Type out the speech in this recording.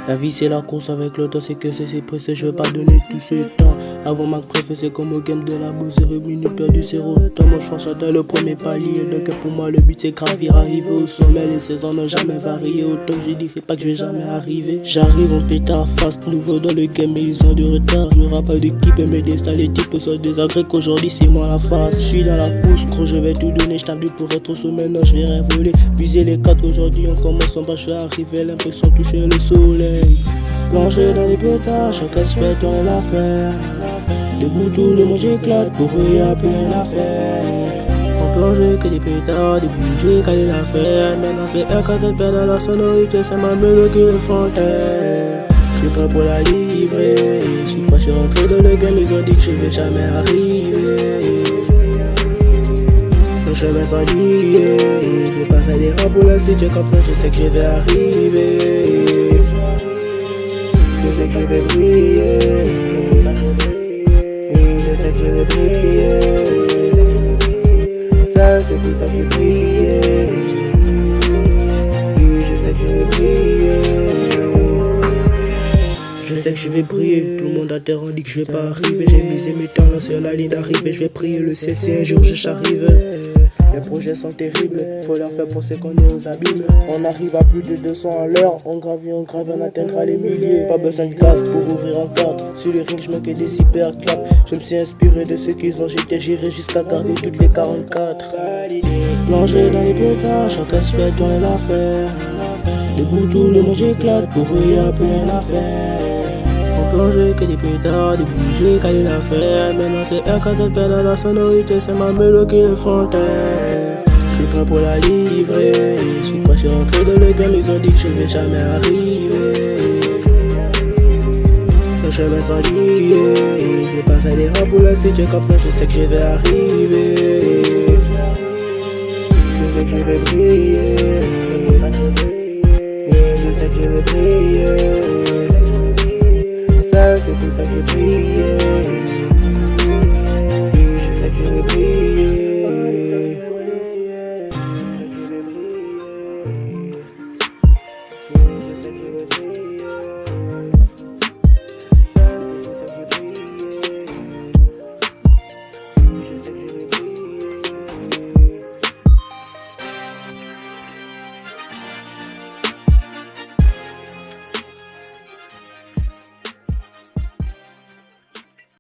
La vie c'est la course avec le temps, c'est que c'est pressé, je veux pas donner tout ce temps. Avant ma préférée, c'est comme au game de la bourse, 0 minutes perdu, 0 temps. Moi je pense atteindre le premier palier. Donc pour moi le but c'est gravir, arriver au sommet. Les saisons n'ont jamais varié, autant que je dirais pas que je vais jamais arriver. J'arrive en pétard, fast, nouveau dans le game, mais ils ont du retard. Y'aura pas d'équipe, mais des stars, les types sont des agrès qu'aujourd'hui c'est moi la face. Je suis dans la course, gros, je vais tout donner, je tape du pour être au sommet, non je vais rien voler. Viser les 4 aujourd'hui, on commence en bas, je vais arriver, l'impression de toucher le soleil. Plonger dans les pétards, chacun se fait tourner l'affaire. Debout tout le monde j'éclate, pour eux y'a plus rien à faire. On plonge que des pétards, des bougies, qu'allez l'affaire. Maintenant c'est un quand elle perd dans la sonorité, c'est ma mélodie qui le font taire. Je suis prêt pour la livrer, je suis pas, je suis rentré dans le game, ils ont dit que je vais jamais arriver. Le chemin sans lier, je vais pas faire des rats pour la suite, j'ai confiance, je sais que je vais arriver. Je sais que je vais briller, je sais que je vais briller. Ça c'est pour ça que j'ai brillé. Je sais que je vais briller. Je sais que je vais briller, tout le monde à terre on dit que je vais pas arriver. J'ai misé mes talents sur la ligne d'arrivée. Je vais prier le ciel si un jour j'arrive. Les projets sont terribles, faut leur faire penser qu'on est aux abîmes. On arrive à plus de 200 à l'heure, on gravit, on atteindra les milliers. Pas besoin de gaz pour ouvrir un cadre. Sur les rings je manquais des hyper claps. Je me suis inspiré de ce qu'ils ont, j'irai jusqu'à graver toutes les 44. Plonger dans les pétards, chacun se fait tourner l'affaire. Debout tout le monde j'éclate, pour eux y'a plus rien à faire. On plonge que des pétards, des bougies, qu'allez l'affaire. Maintenant c'est un quand elle perd dans la sonorité, c'est ma mélodie qui le font taire. Je suis prêt pour la livrer, je suis pas, je suis rentré dans le game, ils ont dit que je vais jamais arriver. Le chemin sans lier, je vais pas faire des rats pour la suite, j'ai confiance, je sais que je vais arriver. Je sais que je vais briller, je sais que je vais briller. Ça c'est pour ça que j'ai brillé.